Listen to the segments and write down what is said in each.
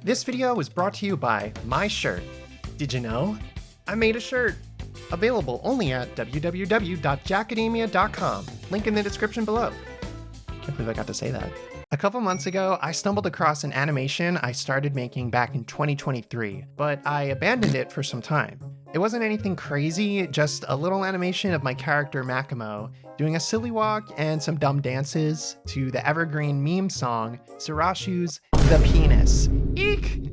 This video was brought to you by my shirt. Did you know? I made a shirt. Available only at www.jacadamia.com. Link in the description below. Can't believe I got to say that. A couple months ago, I stumbled across an animation I started making back in 2023, but I abandoned it for some time. It wasn't anything crazy, just a little animation of my character Macamo doing a silly walk and some dumb dances to the evergreen meme song, Sarashu's The Penis. Eek!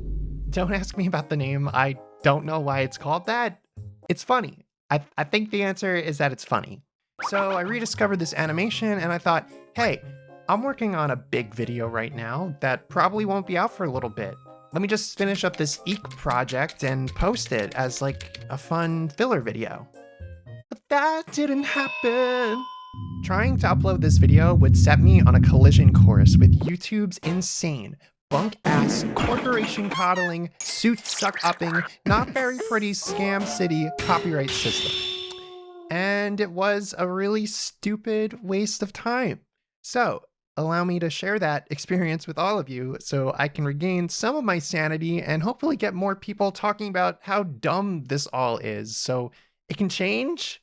Don't ask me about the name, I don't know why it's called that. It's funny. I think the answer is that it's funny. So I rediscovered this animation and I thought, hey, I'm working on a big video right now that probably won't be out for a little bit. Let me just finish up this Eek project and post it as like a fun filler video. But that didn't happen. Trying to upload this video would set me on a collision course with YouTube's insane, bunk-ass, corporation coddling, suit suck-upping, not very pretty scam city copyright system. And it was a really stupid waste of time. So, allow me to share that experience with all of you so I can regain some of my sanity and hopefully get more people talking about how dumb this all is so it can change?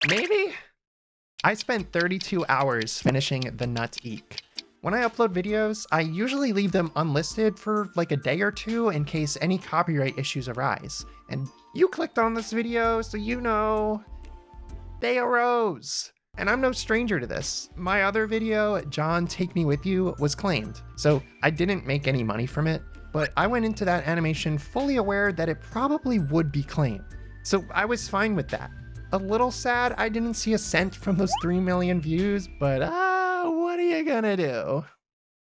Maybe? I spent 32 hours finishing the Nut Eek. When I upload videos, I usually leave them unlisted for like a day or two in case any copyright issues arise. And you clicked on this video, so you know they arose. And I'm no stranger to this. My other video, John Take Me With You, was claimed. So I didn't make any money from it, but I went into that animation fully aware that it probably would be claimed. So I was fine with that. A little sad I didn't see a cent from those 3 million views, but what are you gonna do?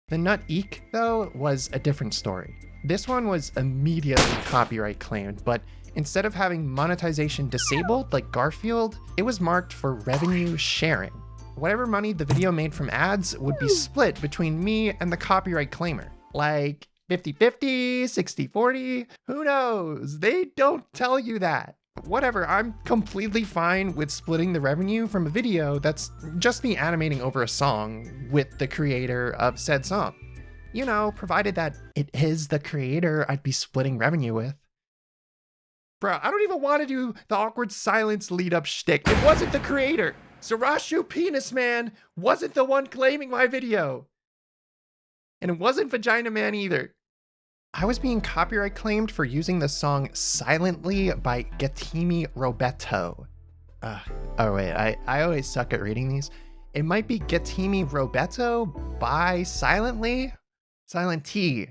The Nut Eek, though, was a different story. This one was immediately copyright claimed, but instead of having monetization disabled like Garfield, it was marked for revenue sharing. Whatever money the video made from ads would be split between me and the copyright claimer. Like 50-50, 60-40, who knows? They don't tell you that. Whatever, I'm completely fine with splitting the revenue from a video that's just me animating over a song with the creator of said song. You know, provided that it is the creator I'd be splitting revenue with. Bro, I don't even want to do the awkward silence lead-up shtick. It wasn't the creator. Sarashu Penis Man wasn't the one claiming my video. And it wasn't Vagina Man either. I was being copyright claimed for using the song Silently by Getimi Robeto. Oh wait, I always suck at reading these. It might be Getimi Robeto by Silently? Silent T.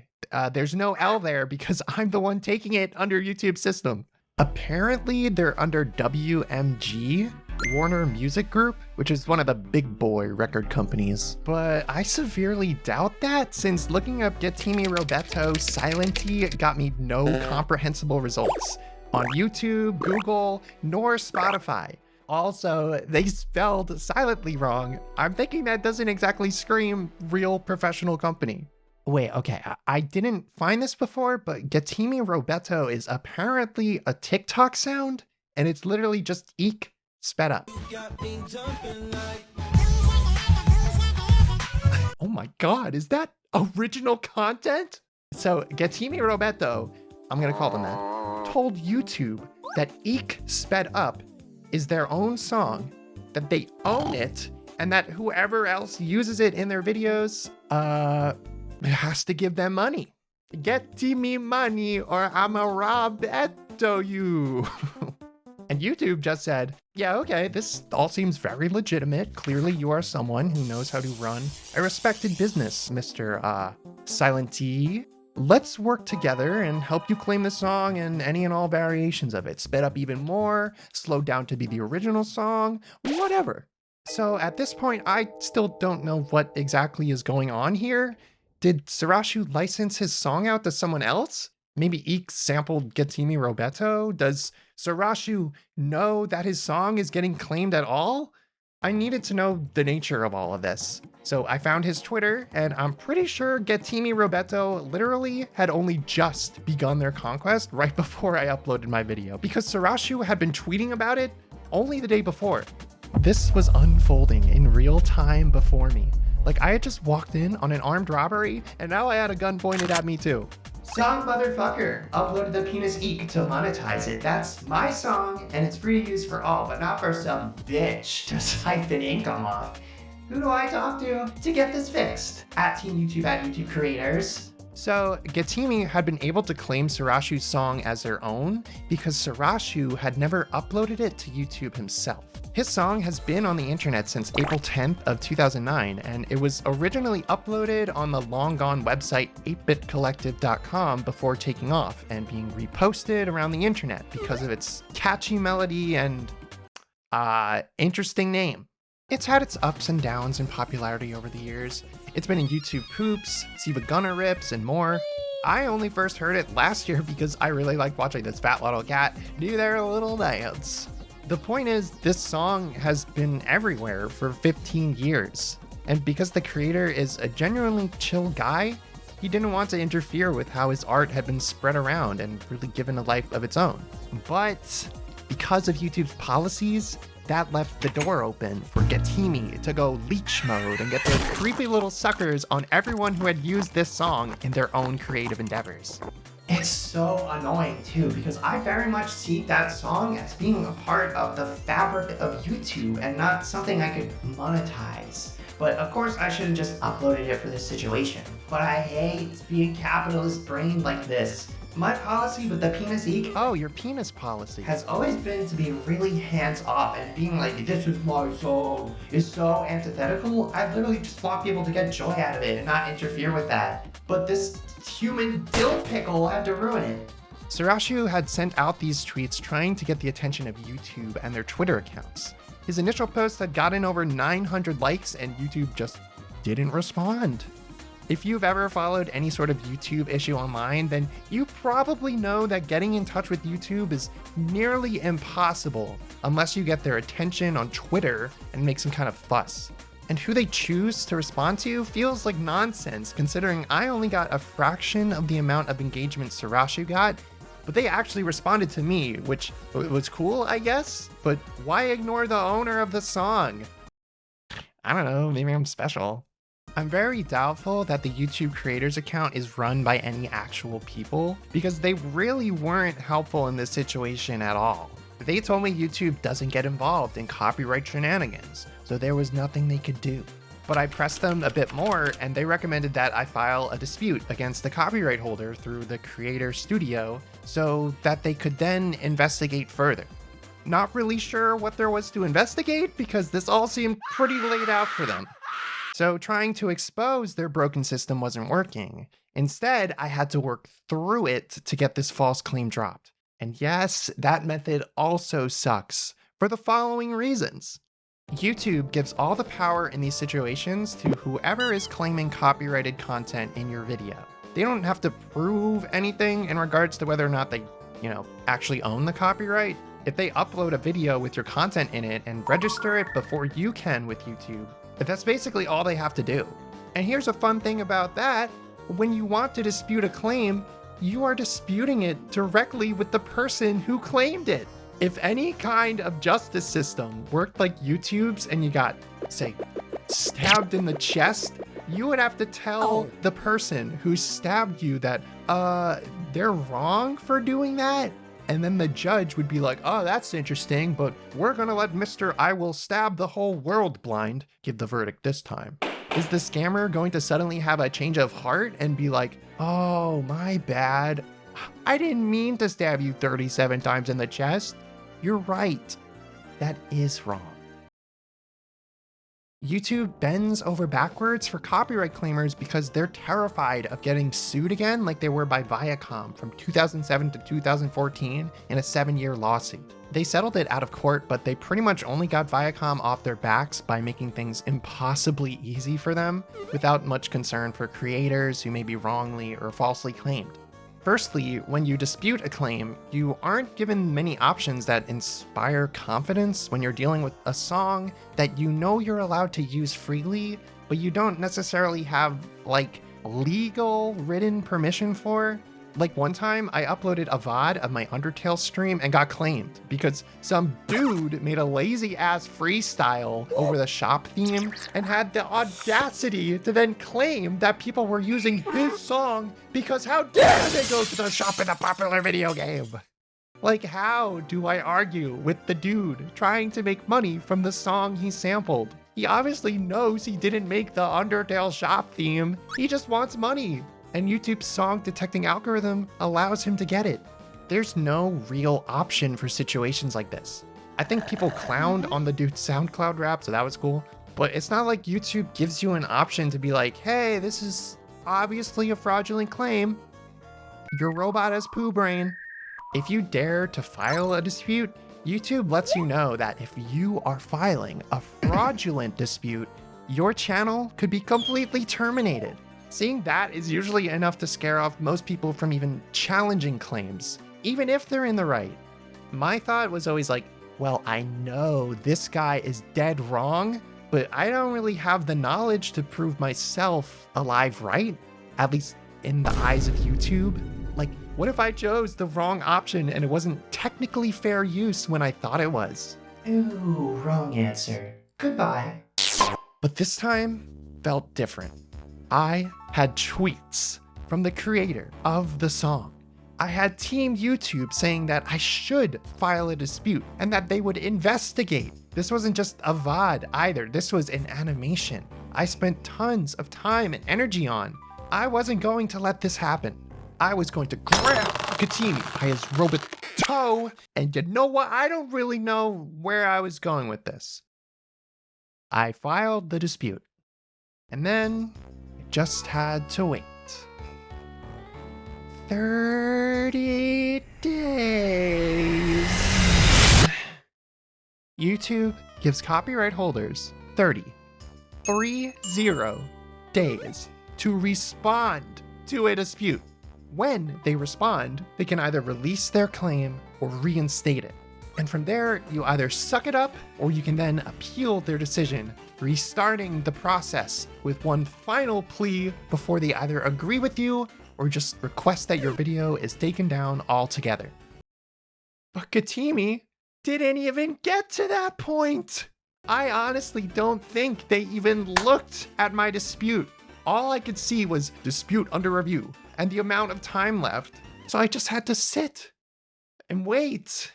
There's no L there because I'm the one taking it under YouTube system. Apparently they're under WMG, Warner Music Group, which is one of the big boy record companies. But I severely doubt that since looking up Getimi Robeto Silently got me no comprehensible results on YouTube, Google, nor Spotify. Also, they spelled Silently wrong. I'm thinking that doesn't exactly scream real professional company. Wait, okay, I didn't find this before, but Getimi Robeto is apparently a TikTok sound, and it's literally just Eek sped up. Oh my god, is that original content? So Getimi Robeto, I'm gonna call them that, told YouTube that Eek sped up is their own song, that they own it, and that whoever else uses it in their videos, has to give them money. Get me money or I'm a Robeto you. And YouTube just said, yeah, okay, this all seems very legitimate. Clearly you are someone who knows how to run a respected business, Mr. Silent T. Let's work together and help you claim the song and any and all variations of it. Sped up even more, slowed down to be the original song, whatever. So at this point, I still don't know what exactly is going on here. Did Sarashu license his song out to someone else? Maybe Eek sampled Getimi Robeto? Does Sarashu know that his song is getting claimed at all? I needed to know the nature of all of this. So I found his Twitter, and I'm pretty sure Getimi Robeto literally had only just begun their conquest right before I uploaded my video, because Sarashu had been tweeting about it only the day before. This was unfolding in real time before me. Like I had just walked in on an armed robbery and now I had a gun pointed at me too. Song motherfucker uploaded the penis eek to monetize it. That's my song, and it's free to use for all, but not for some bitch to siphon income off. Who do I talk to get this fixed? At Team YouTube, at YouTube Creators. So, Getimi had been able to claim Sarashu's song as their own because Sarashu had never uploaded it to YouTube himself. His song has been on the internet since April 10th of 2009, and it was originally uploaded on the long-gone website 8bitcollective.com before taking off and being reposted around the internet because of its catchy melody and, interesting name. It's had its ups and downs in popularity over the years. It's been in YouTube poops, Siva Gunner rips, and more. I only first heard it last year because I really liked watching this fat little cat do their little dance. The point is, this song has been everywhere for 15 years. And because the creator is a genuinely chill guy, he didn't want to interfere with how his art had been spread around and really given a life of its own. But because of YouTube's policies, that left the door open for Getimi to go leech mode and get those creepy little suckers on everyone who had used this song in their own creative endeavors. It's so annoying too, because I very much see that song as being a part of the fabric of YouTube and not something I could monetize. But of course I should have just uploaded it for this situation. But I hate being capitalist brained like this. My policy with the penis eek, your penis policy, has always been to be really hands-off, and being like, this is my song, is so antithetical. I literally just want people to get joy out of it and not interfere with that. But this human dill pickle had to ruin it. Sarashu had sent out these tweets trying to get the attention of YouTube and their Twitter accounts. His initial post had gotten over 900 likes and YouTube just didn't respond. If you've ever followed any sort of YouTube issue online, then you probably know that getting in touch with YouTube is nearly impossible unless you get their attention on Twitter and make some kind of fuss. And who they choose to respond to feels like nonsense, considering I only got a fraction of the amount of engagement Sarashu got, but they actually responded to me, which was cool, I guess? But why ignore the owner of the song? I don't know, maybe I'm special. I'm very doubtful that the YouTube creators account is run by any actual people because they really weren't helpful in this situation at all. They told me YouTube doesn't get involved in copyright shenanigans, so there was nothing they could do. But I pressed them a bit more and they recommended that I file a dispute against the copyright holder through the creator studio so that they could then investigate further. Not really sure what there was to investigate because this all seemed pretty laid out for them. So trying to expose their broken system wasn't working. Instead, I had to work through it to get this false claim dropped. And yes, that method also sucks for the following reasons. YouTube gives all the power in these situations to whoever is claiming copyrighted content in your video. They don't have to prove anything in regards to whether or not they, actually own the copyright. If they upload a video with your content in it and register it before you can with YouTube, but that's basically all they have to do. And here's a fun thing about that. When you want to dispute a claim, you are disputing it directly with the person who claimed it. If any kind of justice system worked like YouTube's and you got, say, stabbed in the chest, you would have to tell the person who stabbed you that, they're wrong for doing that. And then the judge would be like, oh, that's interesting, but we're gonna let Mr. I will stab the whole world blind give the verdict this time. Is the scammer going to suddenly have a change of heart and be like, oh, my bad. I didn't mean to stab you 37 times in the chest. You're right. That is wrong. YouTube bends over backwards for copyright claimers because they're terrified of getting sued again like they were by Viacom from 2007 to 2014 in a 7-year lawsuit. They settled it out of court, but they pretty much only got Viacom off their backs by making things impossibly easy for them without much concern for creators who may be wrongly or falsely claimed. Firstly, when you dispute a claim, you aren't given many options that inspire confidence when you're dealing with a song that you know you're allowed to use freely, but you don't necessarily have, legal written permission for. Like one time I uploaded a VOD of my Undertale stream and got claimed because some dude made a lazy ass freestyle over the shop theme and had the audacity to then claim that people were using his song because how dare they go to the shop in a popular video game? Like, how do I argue with the dude trying to make money from the song he sampled? He obviously knows he didn't make the Undertale shop theme. He just wants money. And YouTube's song detecting algorithm allows him to get it. There's no real option for situations like this. I think people clowned on the dude's SoundCloud rap, so that was cool. But it's not like YouTube gives you an option to be like, hey, this is obviously a fraudulent claim. Your robot has poo brain. If you dare to file a dispute, YouTube lets you know that if you are filing a fraudulent dispute, your channel could be completely terminated. Seeing that is usually enough to scare off most people from even challenging claims, even if they're in the right. My thought was always like, well, I know this guy is dead wrong, but I don't really have the knowledge to prove myself alive right, at least in the eyes of YouTube. Like, what if I chose the wrong option and it wasn't technically fair use when I thought it was? Ooh, wrong answer. Goodbye. But this time felt different. I had tweets from the creator of the song. I had Team YouTube saying that I should file a dispute and that they would investigate. This wasn't just a VOD either, this was an animation I spent tons of time and energy on. I wasn't going to let this happen. I was going to grab Getimi by his Robeto, and you know what? I don't really know where I was going with this. I filed the dispute, and then just had to wait. 30 days. YouTube gives copyright holders 30 days to respond to a dispute. When they respond, they can either release their claim or reinstate it. And from there, you either suck it up or you can then appeal their decision, restarting the process with one final plea before they either agree with you or just request that your video is taken down altogether. But Getimi didn't even get to that point. I honestly don't think they even looked at my dispute. All I could see was dispute under review and the amount of time left. So I just had to sit and wait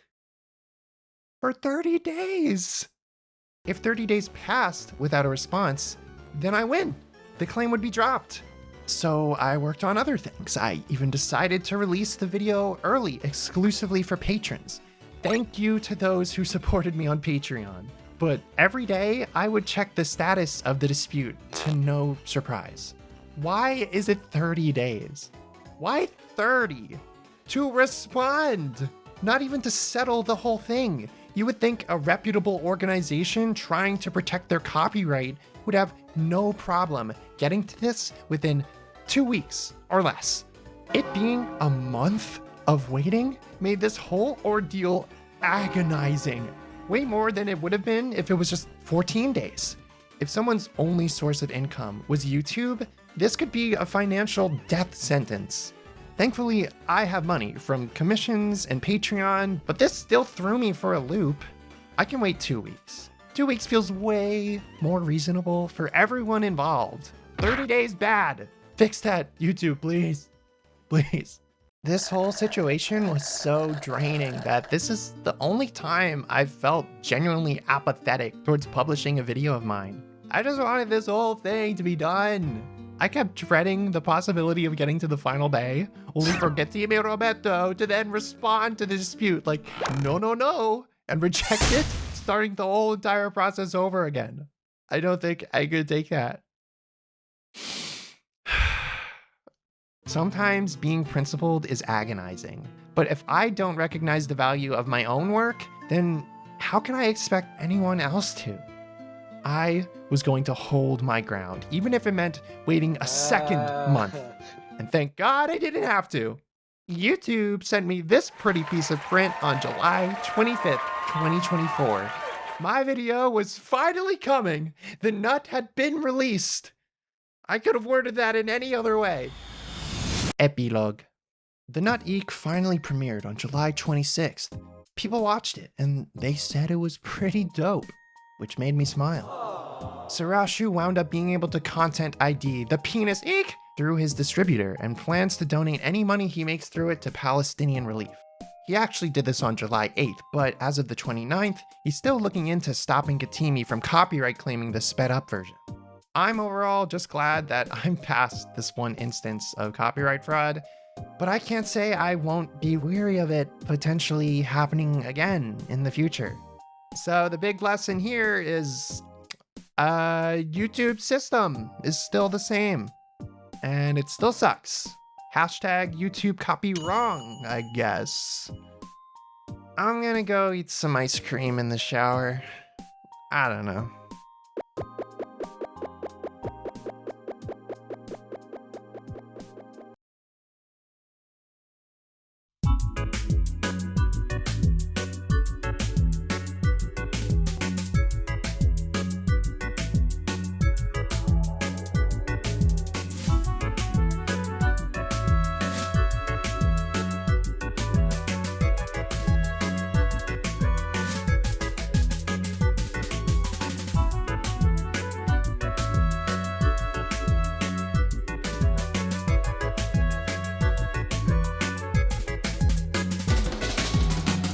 for 30 days. If 30 days passed without a response, then I win. The claim would be dropped. So I worked on other things. I even decided to release the video early, exclusively for patrons. Thank you to those who supported me on Patreon. But every day I would check the status of the dispute to no surprise. Why is it 30 days? Why 30? To respond, not even to settle the whole thing. You would think a reputable organization trying to protect their copyright would have no problem getting to this within 2 weeks or less. It being a month of waiting made this whole ordeal agonizing. Way more than it would have been if it was just 14 days. If someone's only source of income was YouTube, this could be a financial death sentence. Thankfully, I have money from commissions and Patreon, but this still threw me for a loop. I can wait 2 weeks. 2 weeks feels way more reasonable for everyone involved. 30 days bad. Fix that, YouTube, please. Please. This whole situation was so draining that this is the only time I've felt genuinely apathetic towards publishing a video of mine. I just wanted this whole thing to be done. I kept dreading the possibility of getting to the final day, only for Getimi Robeto to then respond to the dispute like, no, and reject it, starting the whole entire process over again. I don't think I could take that. Sometimes being principled is agonizing, but if I don't recognize the value of my own work, then how can I expect anyone else to? I was going to hold my ground, even if it meant waiting a second month. And thank God I didn't have to. YouTube sent me this pretty piece of print on July 25th, 2024. My video was finally coming. The nut had been released. I could have worded that in any other way. Epilogue. The Nut Eek finally premiered on July 26th. People watched it, and they said it was pretty dope, which made me smile. Sarashu wound up being able to content ID the penis eek through his distributor and plans to donate any money he makes through it to Palestinian relief. He actually did this on July 8th, but as of the 29th, he's still looking into stopping Getimi from copyright claiming the sped up version. I'm overall just glad that I'm past this one instance of copyright fraud, but I can't say I won't be weary of it potentially happening again in the future. So the big lesson here is YouTube system is still the same, and it still sucks. Hashtag YouTube copy wrong, I guess. I'm gonna go eat some ice cream in the shower. I don't know.